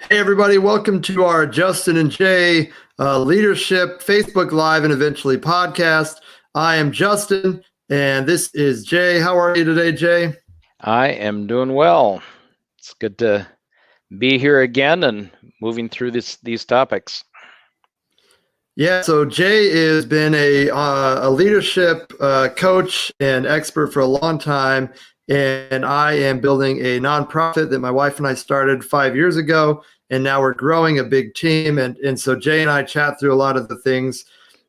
Hey, everybody, welcome to our Justin and Jay Leadership Facebook Live and eventually podcast. I am Justin, and this is Jay. How are you today, Jay? I am doing well. It's good to be here again and moving through these topics. Yeah, so Jay has been a leadership coach and expert for a long time, and I am building a nonprofit that my wife and I started 5 years ago, and now we're growing a big team. And so Jay and I chat through a lot of the things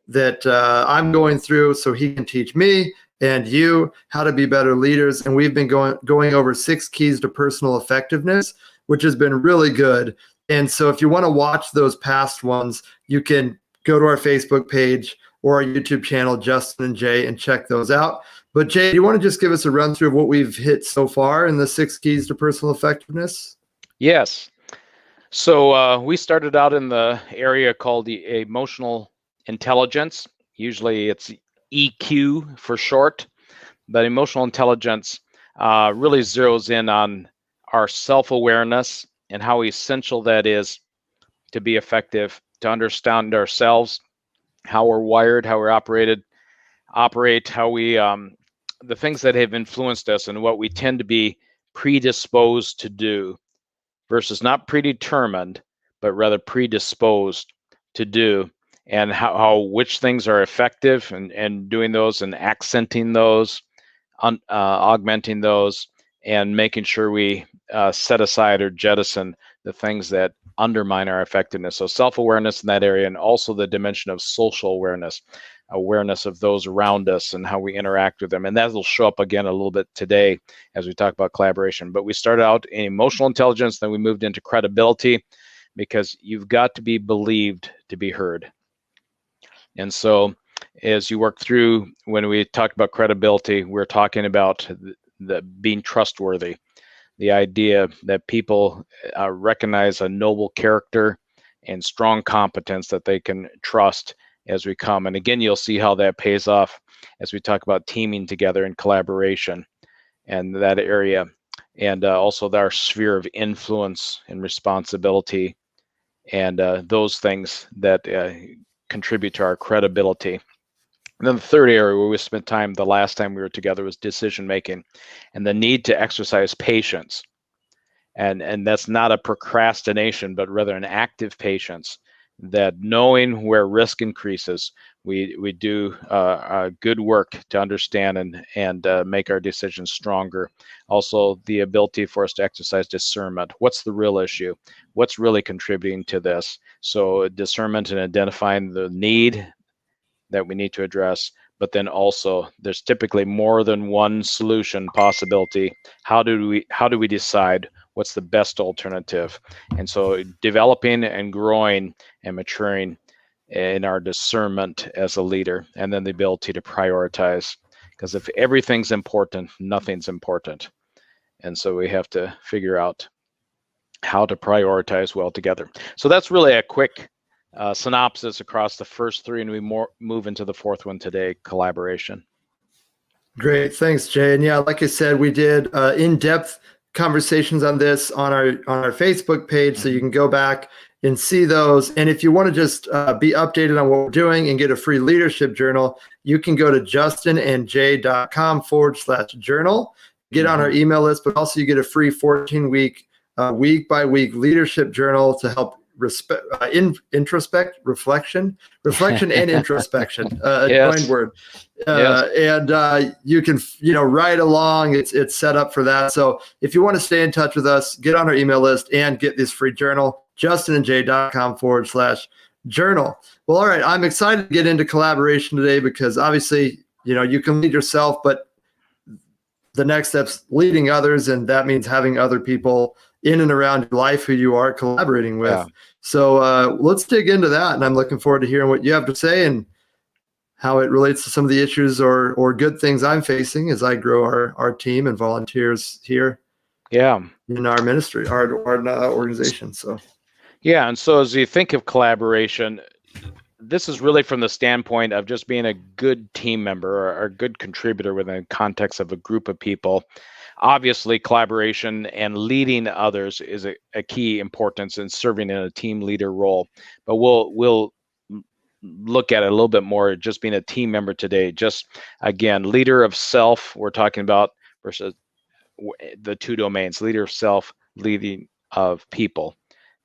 that I'm going through, so he can teach me and you how to be better leaders. And we've been going over 6 keys to personal effectiveness, which has been really good. And so if you want to watch those past ones, you can go to our Facebook page or our YouTube channel, Justin and Jay, and check those out. But Jay, do you want to just give us a run through of what we've hit so far in the 6 keys to personal effectiveness? Yes. So we started out in the area called the emotional intelligence. Usually it's EQ for short, but emotional intelligence really zeroes in on our self-awareness and how essential that is to be effective, to understand ourselves, how we're wired, how we're operate, how we the things that have influenced us and what we tend to be predisposed to do versus not predetermined, but rather predisposed to do, and how which things are effective and doing those and accenting those, augmenting those, and making sure we set aside or jettison the things that undermine our effectiveness. So self-awareness in that area, and also the dimension of social awareness of those around us and how we interact with them. And that will show up again a little bit today as we talk about collaboration. But we started out in emotional intelligence, then we moved into credibility, because you've got to be believed to be heard. And so as you work through, when we talk about credibility, we're talking about the being trustworthy, the idea that people recognize a noble character and strong competence that they can trust as we come. And again, you'll see how that pays off as we talk about teaming together and collaboration and that area, and also our sphere of influence and responsibility, and those things that contribute to our credibility. And then the third area where we spent time the last time we were together was decision making, and the need to exercise patience. And that's not a procrastination, but rather an active patience, that knowing where risk increases, we do good work to understand and make our decisions stronger. Also, the ability for us to exercise discernment. What's the real issue? What's really contributing to this? So discernment and identifying the need that we need to address, but then also there's typically more than one solution possibility. How do we decide what's the best alternative? And so developing and growing and maturing in our discernment as a leader, and then the ability to prioritize, because if everything's important, nothing's important. And so we have to figure out how to prioritize well together. So that's really a quick synopsis across the first 3, and we move into the 4th one today, collaboration. Great, thanks, Jay. And yeah, like I said, we did in-depth conversations on this on our Facebook page, so you can go back and see those. And if you want to just be updated on what we're doing and get a free leadership journal, you can go to justinandjay.com/journal, get on our email list, but also you get a free 14-week, week-by-week leadership journal to help reflection and introspection, a joined word. And you can, write along. It's set up for that. So if you want to stay in touch with us, get on our email list and get this free journal, justinandjay.com/journal. Well, all right. I'm excited to get into collaboration today because obviously, you can lead yourself, but the next step's leading others. And that means having other people in and around your life who you are collaborating with. Yeah. So let's dig into that. And I'm looking forward to hearing what you have to say and how it relates to some of the issues or good things I'm facing as I grow our team and volunteers here. Yeah. In our ministry, our organization. So. Yeah. And so as you think of collaboration, this is really from the standpoint of just being a good team member or a good contributor within the context of a group of people. obviously collaboration and leading others is a key importance in serving in a team leader role. But we'll look at it a little bit more, just being a team member today. Just again, leader of self, we're talking about, versus the two domains: leader of self, leading of people,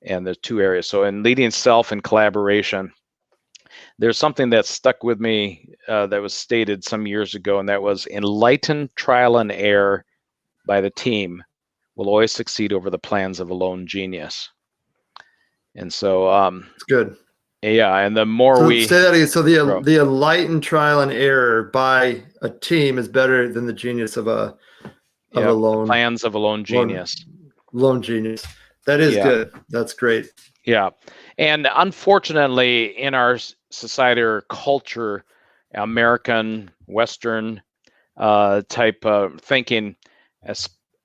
and there's two areas. So in leading self and collaboration, there's something that stuck with me that was stated some years ago, and that was enlightened trial and error by the team will always succeed over the plans of a lone genius. And so it's good. Yeah, and the more so we say that again. So the enlightened trial and error by a team is better than the genius of a lone plans of a lone genius. Lone genius. That is good. That's great. Yeah, and unfortunately, in our society or culture, American Western type thinking,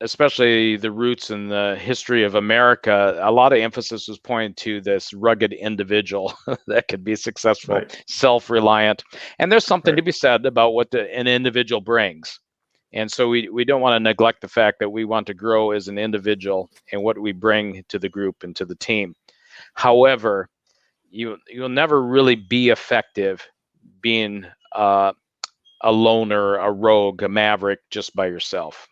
especially the roots in the history of America, a lot of emphasis was pointed to this rugged individual that could be successful, right. self-reliant. And there's something to be said about what an individual brings. And so we don't want to neglect the fact that we want to grow as an individual and what we bring to the group and to the team. However, you'll never really be effective being a loner, a rogue, a maverick just by yourself.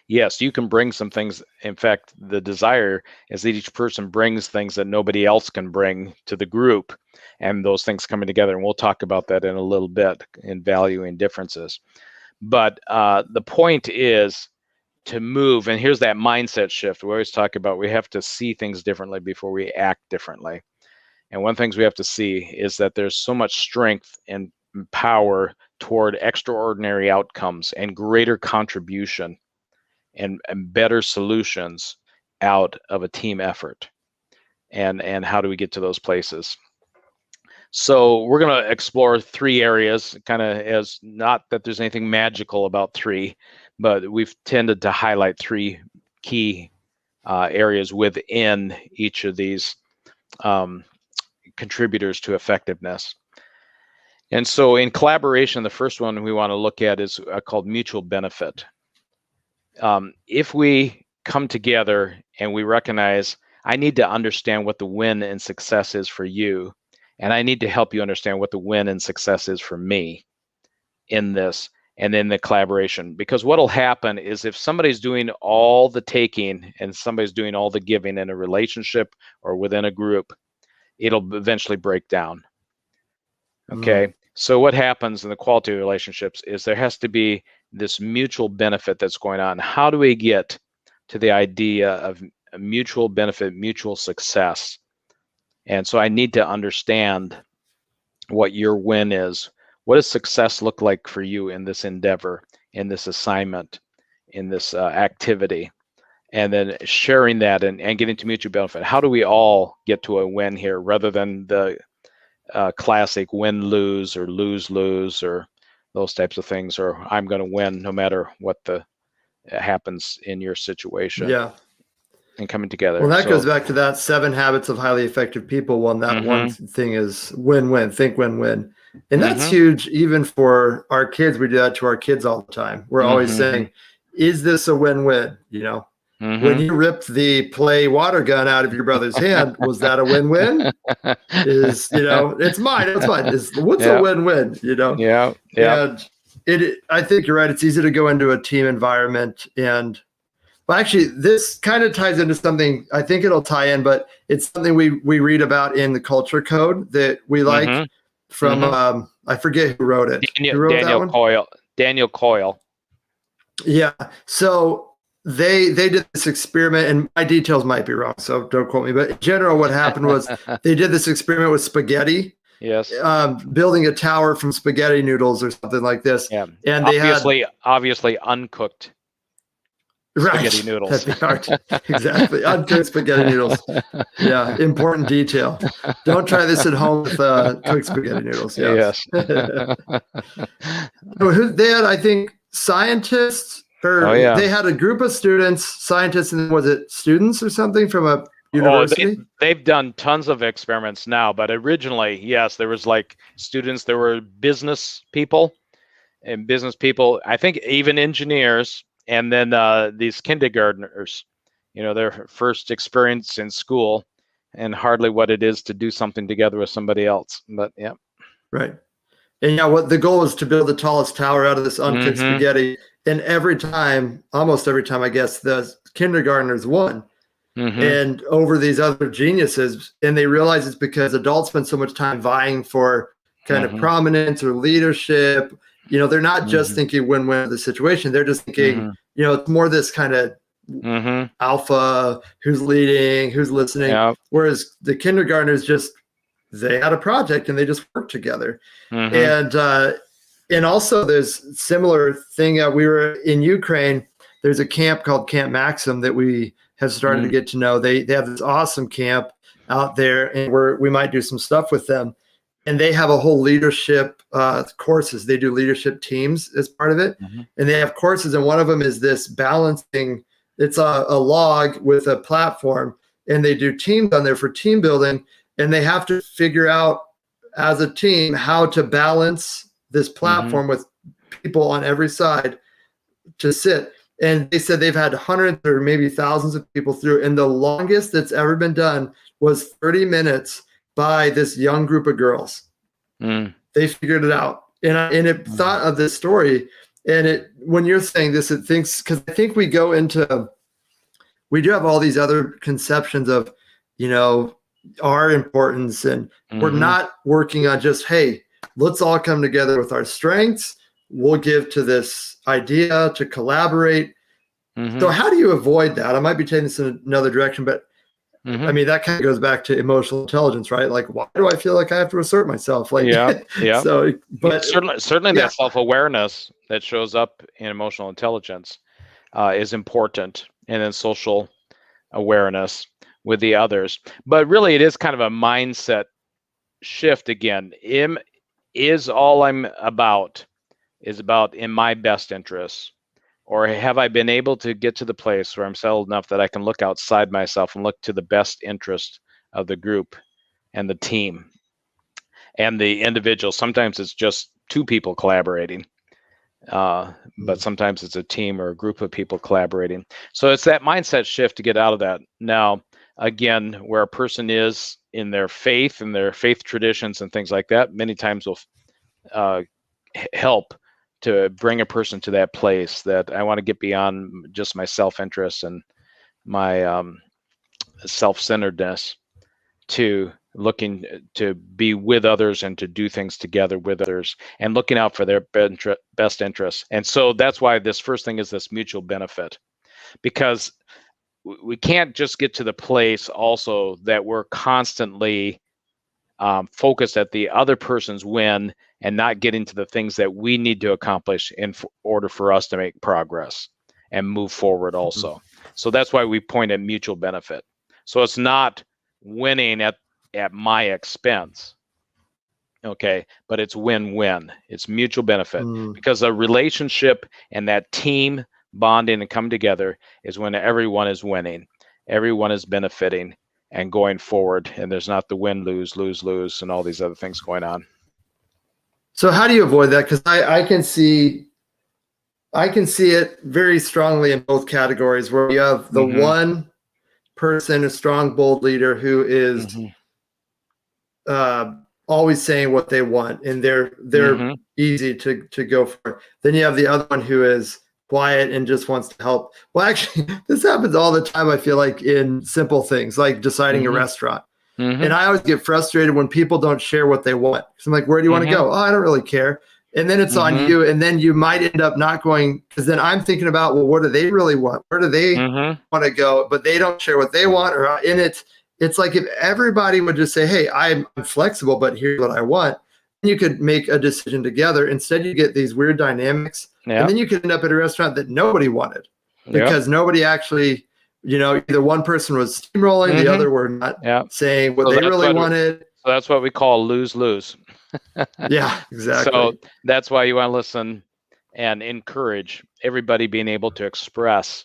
Yes, you can bring some things. In fact, the desire is that each person brings things that nobody else can bring to the group, and those things coming together. And we'll talk about that in a little bit in valuing differences. But the point is to move, and here's that mindset shift. We always talk about we have to see things differently before we act differently. And one of the things we have to see is that there's so much strength and power toward extraordinary outcomes and greater contribution and better solutions out of a team effort. And how do we get to those places? So we're going to explore three areas, kind of, as not that there's anything magical about three, but we've tended to highlight three key areas within each of these contributors to effectiveness. And so in collaboration, the first one we want to look at is called mutual benefit. If we come together and we recognize, I need to understand what the win and success is for you, and I need to help you understand what the win and success is for me in this, and in the collaboration. Because what'll happen is if somebody's doing all the taking and somebody's doing all the giving in a relationship or within a group, it'll eventually break down. Okay. So what happens in the quality of relationships is there has to be this mutual benefit that's going on. How do we get to the idea of mutual benefit, mutual success? And so I need to understand what your win is. What does success look like for you in this endeavor, in this assignment, in this activity? And then sharing that and getting to mutual benefit. How do we all get to a win here rather than the classic win-lose or lose-lose or those types of things, or I'm going to win no matter what happens in your situation. Yeah. And coming together. Well, that goes back to that 7 habits of highly effective people. One, that one thing is win-win, think win-win. And that's huge even for our kids. We do that to our kids all the time. We're always saying, is this a win-win? You know, when you ripped the play water gun out of your brother's hand, was that a win-win? It's mine. It's mine. What's a win-win? Yeah. And I think you're right. It's easy to go into a team environment but actually, this kind of ties into something. I think it'll tie in, but it's something we read about in the culture code that we like from I forget who wrote it. Daniel Coyle. Daniel Coyle. Yeah. So they did this experiment, and my details might be wrong, so don't quote me. But in general, what happened was they did this experiment with spaghetti. Yes. Building a tower from spaghetti noodles or something like this. Yeah. And obviously uncooked. Spaghetti noodles. Exactly. Uncooked spaghetti noodles. Yeah. Important detail. Don't try this at home with cooked spaghetti noodles. Yeah. Yes. They had, I think, scientists, they had a group of students, scientists, and was it students or something from a university? They've done tons of experiments now, but originally, yes, there was like students, there were business people, I think even engineers, And then these kindergartners, their first experience in school, and hardly what it is to do something together with somebody else. But yeah. Right. And yeah, what the goal was to build the tallest tower out of this uncooked Mm-hmm. spaghetti. And almost every time, I guess, the kindergartners won. Mm-hmm. And over these other geniuses, and they realize it's because adults spend so much time vying for kind of prominence or leadership. They're not just thinking win-win of the situation. They're just thinking, it's more this kind of alpha, who's leading, who's listening. Yeah. Whereas the kindergartners they had a project and they just worked together. And also there's similar thing. We were in Ukraine. There's a camp called Camp Maxim that we have started to get to know. They have this awesome camp out there, and we might do some stuff with them. And they have a whole leadership courses. They do leadership teams as part of it. And they have courses, and one of them is this balancing. It's a log with a platform, and they do teams on there for team building. And they have to figure out as a team how to balance this platform with people on every side to sit. And they said they've had hundreds or maybe thousands of people through. And the longest that's ever been done was 30 minutes by this young group of girls. They figured it out. And it thought of this story. And when you're saying this, it thinks, because I think we do have all these other conceptions of, our importance, and we're not working on just, hey, let's all come together with our strengths. We'll give to this idea to collaborate. So how do you avoid that? I might be taking this in another direction, but I mean, that kind of goes back to emotional intelligence, right? Like, why do I feel like I have to assert myself? Like, yeah. So, but certainly that self-awareness that shows up in emotional intelligence is important, and then social awareness with the others. But really, it is kind of a mindset shift again. Is all I'm about in my best interests, or have I been able to get to the place where I'm settled enough that I can look outside myself and look to the best interest of the group and the team and the individual? Sometimes it's just two people collaborating, but sometimes it's a team or a group of people collaborating. So it's that mindset shift to get out of that. Now, again, where a person is in their faith and their faith traditions and things like that, many times will help to bring a person to that place that I want to get beyond just my self-interest and my self-centeredness, to looking to be with others and to do things together with others and looking out for their best interests. And so that's why this first thing is this mutual benefit, because we can't just get to the place also that we're constantly focused at the other person's win and not getting to the things that we need to accomplish in order for us to make progress and move forward also. So that's why we point at mutual benefit. So it's not winning at my expense, okay, but it's win-win. It's mutual benefit, because a relationship and that team bonding and come together is when everyone is winning, everyone is benefiting and going forward, and there's not the win, lose, lose, lose, and all these other things going on. So how do you avoid that? Because I can see it very strongly in both categories, where you have the one person, a strong, bold leader who is always saying what they want, and they're easy to go for. Then you have the other one who is quiet and just wants to help. Well, actually, this happens all the time, I feel like, in simple things like deciding a restaurant. And I always get frustrated when people don't share what they want. So I'm like, where do you want to go? Oh, I don't really care. And then it's on you. And then you might end up not going, because then I'm thinking about, well, what do they really want? Where do they want to go? But they don't share what they want. It's like if everybody would just say, hey, I'm flexible, but here's what I want. You could make a decision together. Instead, you get these weird dynamics. And then you could end up at a restaurant that nobody wanted, because nobody actually, either one person was steamrolling, the other were not saying what they really wanted. So that's what we call lose-lose. Yeah, exactly. So that's why you want to listen and encourage everybody being able to express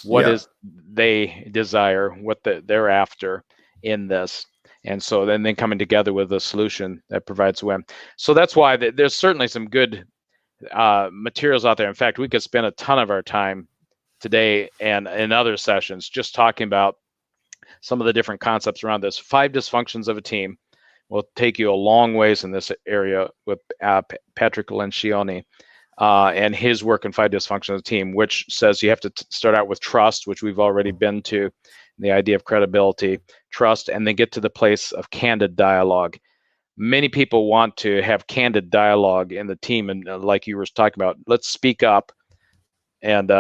what is they desire, what they're after in this. And so then coming together with a solution that provides a win. So that's why there's certainly some good materials out there. In fact, we could spend a ton of our time today and in other sessions just talking about some of the different concepts around this. 5 dysfunctions of a team will take you a long ways in this area with Patrick Lencioni and his work in 5 dysfunctions of a team, which says you have to start out with trust, which we've already been to, the idea of credibility, trust, and then get to the place of candid dialogue. Many people want to have candid dialogue in the team, and like you were talking about, let's speak up and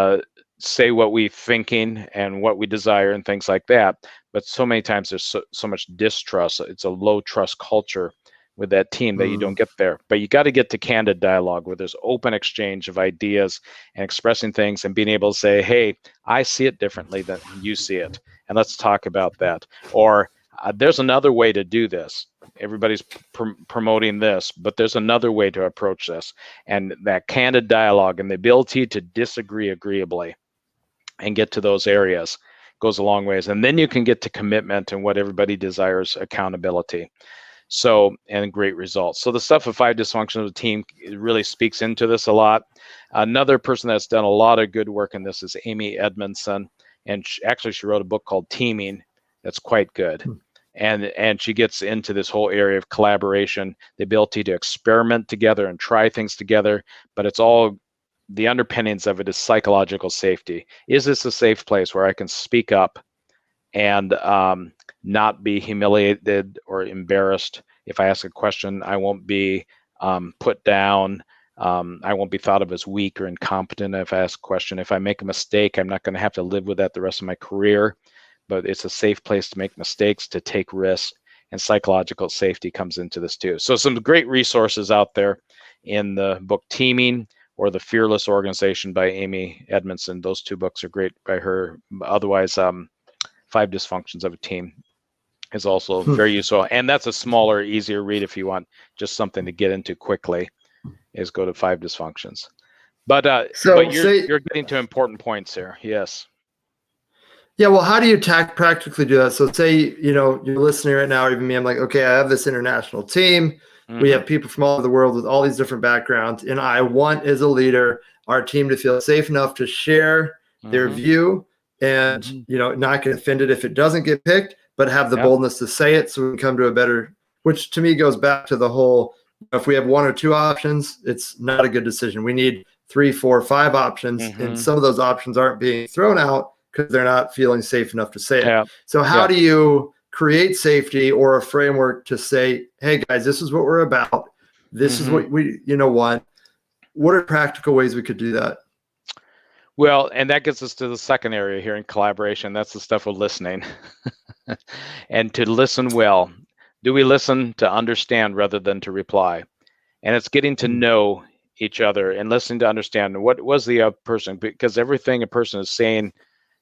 say what we're thinking and what we desire and things like that. But so many times there's so much distrust. It's a low trust culture with that team that you don't get there. But you got to get to candid dialogue where there's open exchange of ideas and expressing things and being able to say, hey, I see it differently than you see it. And let's talk about that. Or there's another way to do this. Everybody's promoting this, but there's another way to approach this. And that candid dialogue and the ability to disagree agreeably and get to those areas goes a long ways. And then you can get to commitment and what everybody desires, accountability. So, and great results. So the stuff of 5 dysfunctions of a team really speaks into this a lot. Another person that's done a lot of good work in this is Amy Edmondson. And she wrote a book called Teaming that's quite good. And she gets into this whole area of collaboration, the ability to experiment together and try things together, but it's all, the underpinnings of it is psychological safety. Is this a safe place where I can speak up and not be humiliated or embarrassed? If I ask a question, I won't be put down. I won't be thought of as weak or incompetent if I ask a question. If I make a mistake, I'm not going to have to live with that the rest of my career. But it's a safe place to make mistakes, to take risks, and psychological safety comes into this too. So some great resources out there in the book Teaming or The Fearless Organization by Amy Edmondson. Those 2 books are great by her. Otherwise, 5 Dysfunctions of a Team is also very useful. And that's a smaller, easier read if you want just something to get into quickly, is go to 5 Dysfunctions. But you're getting to important points here. Yes. Yeah, well, how do you practically do that? So say, you're listening right now, or even me, I'm like, okay, I have this international team. We have people from all over the world with all these different backgrounds. And I want, as a leader, our team to feel safe enough to share their view and, not get offended if it doesn't get picked, but have the boldness to say it so we can come to a better, which to me goes back to the whole, if we have 1 or 2 options, it's not a good decision. We need 3, 4, 5 options. And some of those options aren't being thrown out because they're not feeling safe enough to say it. So how do you create safety or a framework to say, hey guys, this is what we're about. This is what we want. What are practical ways we could do that? Well, and that gets us to the second area here in collaboration. That's the stuff of listening. And to listen well. Do we listen to understand rather than to reply? And it's getting to know each other and listening to understand what was the person, because everything a person is saying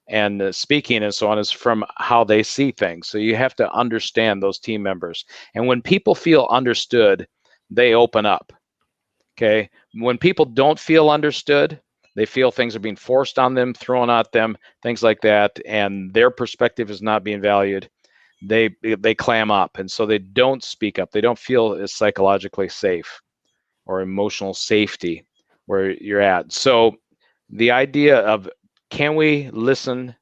and speaking and so on is from how they see things. So you have to understand those team members. And when people feel understood, they open up. Okay. When people don't feel understood, they feel things are being forced on them, thrown at them, things like that, and their perspective is not being valued. They clam up, and so they don't speak up. They don't feel as psychologically safe or emotional safety where you're at. So the idea of, can we listen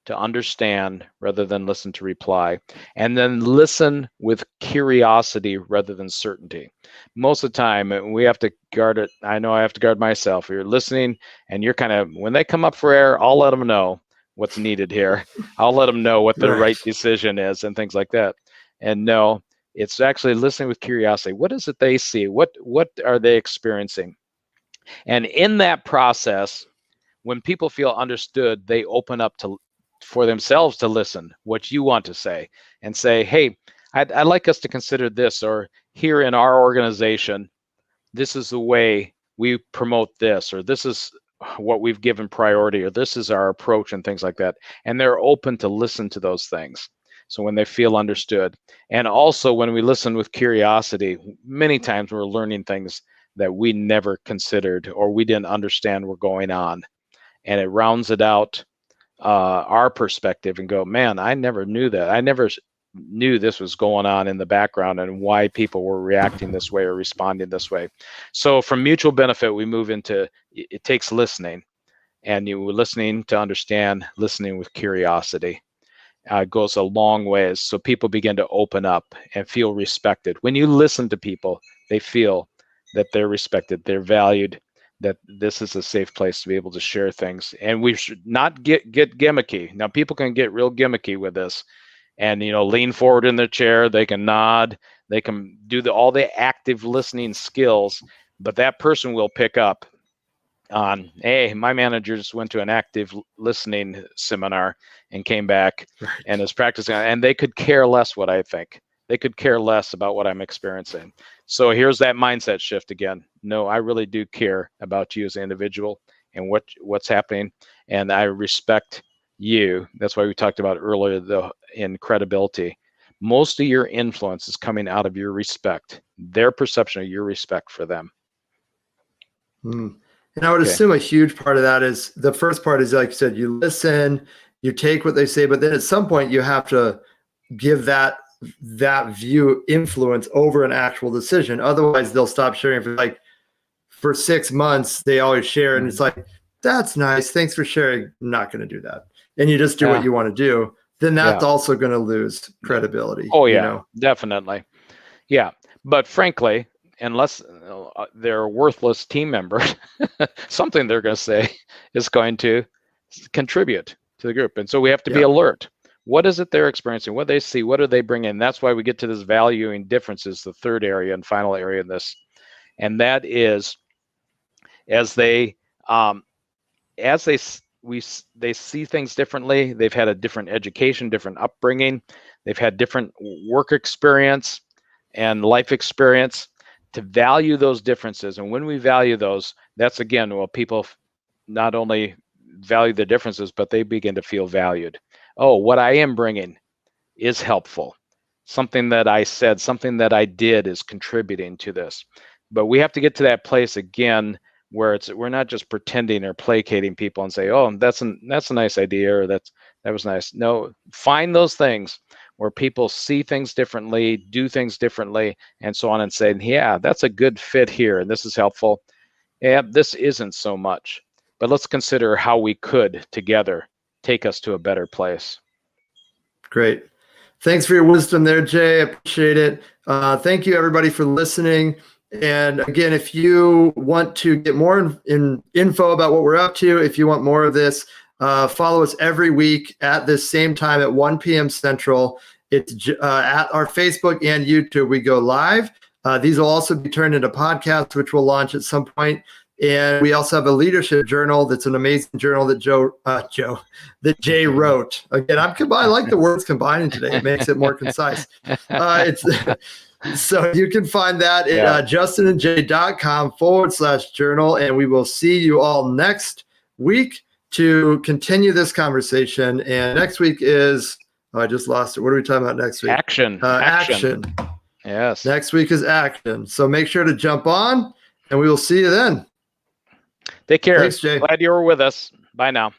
to understand rather than listen to reply? And then listen with curiosity rather than certainty. Most of the time, we have to guard it. I know I have to guard myself. You're listening and you're kind of, when they come up for air, I'll let them know what's needed here. I'll let them know what the right decision is and things like that. And no, it's actually listening with curiosity. What is it they see? What are they experiencing? And in that process, when people feel understood, they open up for themselves to listen what you want to say and say, hey, I'd like us to consider this, or here in our organization, this is the way we promote this, or this is what we've given priority, or this is our approach, and things like that. And they're open to listen to those things. So when they feel understood, and also when we listen with curiosity, many times we're learning things that we never considered or we didn't understand were going on. And it rounds it out our perspective and go, man, I never knew that. I never knew this was going on in the background and why people were reacting this way or responding this way. So from mutual benefit, we move into, it takes listening, and you were listening to understand, listening with curiosity. Goes a long ways. So people begin to open up and feel respected. When you listen to people, they feel that they're respected, they're valued, that this is a safe place to be able to share things. And we should not get gimmicky. Now, people can get real gimmicky with this, and lean forward in their chair. They can nod. They can do all the active listening skills, but that person will pick up on, hey, my manager just went to an active listening seminar and came back and is practicing, and they could care less what I think. They could care less about what I'm experiencing. So here's that mindset shift again. No, I really do care about you as an individual and what's happening, and I respect you. That's why we talked about earlier in credibility. Most of your influence is coming out of your respect, their perception of your respect for them. And I would assume a huge part of that is, the first part is, like you said, you listen, you take what they say, but then at some point you have to give that view influence over an actual decision. Otherwise they'll stop sharing. For 6 months, they always share, and it's like, that's nice, thanks for sharing. I'm not going to do that. And you just do what you want to do. Then that's also going to lose credibility. Oh yeah, definitely. Yeah. But frankly, unless they're a worthless team member, something they're going to say is going to contribute to the group. And so we have to be alert. What is it they're experiencing? What they see? What do they bring in? That's why we get to this valuing differences, the third area and final area in this. And that is, as they see things differently, they've had a different education, different upbringing, they've had different work experience and life experience, to value those differences. And when we value those, that's again, well, people not only value the differences, but they begin to feel valued. Oh, what I am bringing is helpful. Something that I said, something that I did is contributing to this. But we have to get to that place again where we're not just pretending or placating people and say, oh, that's a nice idea, or that was nice. No, find those things where people see things differently, do things differently, and so on, and say, yeah, that's a good fit here, and this is helpful. Yeah, this isn't so much, but let's consider how we could together take us to a better place. Great. Thanks for your wisdom there, Jay. I appreciate it. Thank you, everybody, for listening. And again, if you want to get more info about what we're up to, if you want more of this, follow us every week at this same time at 1 p.m. Central. It's at our Facebook and YouTube. We go live. These will also be turned into podcasts, which we'll launch at some point. And we also have a leadership journal that's an amazing journal that Jay wrote. Again, I like the words combining today. It makes it more concise. So you can find that at justinandjay.com/journal. And we will see you all next week to continue this conversation. And next week is, I just lost it. What are we talking about next week? Action. Action. Yes. Next week is action. So make sure to jump on, and we will see you then. Take care. Thanks, Jay. Glad you were with us. Bye now.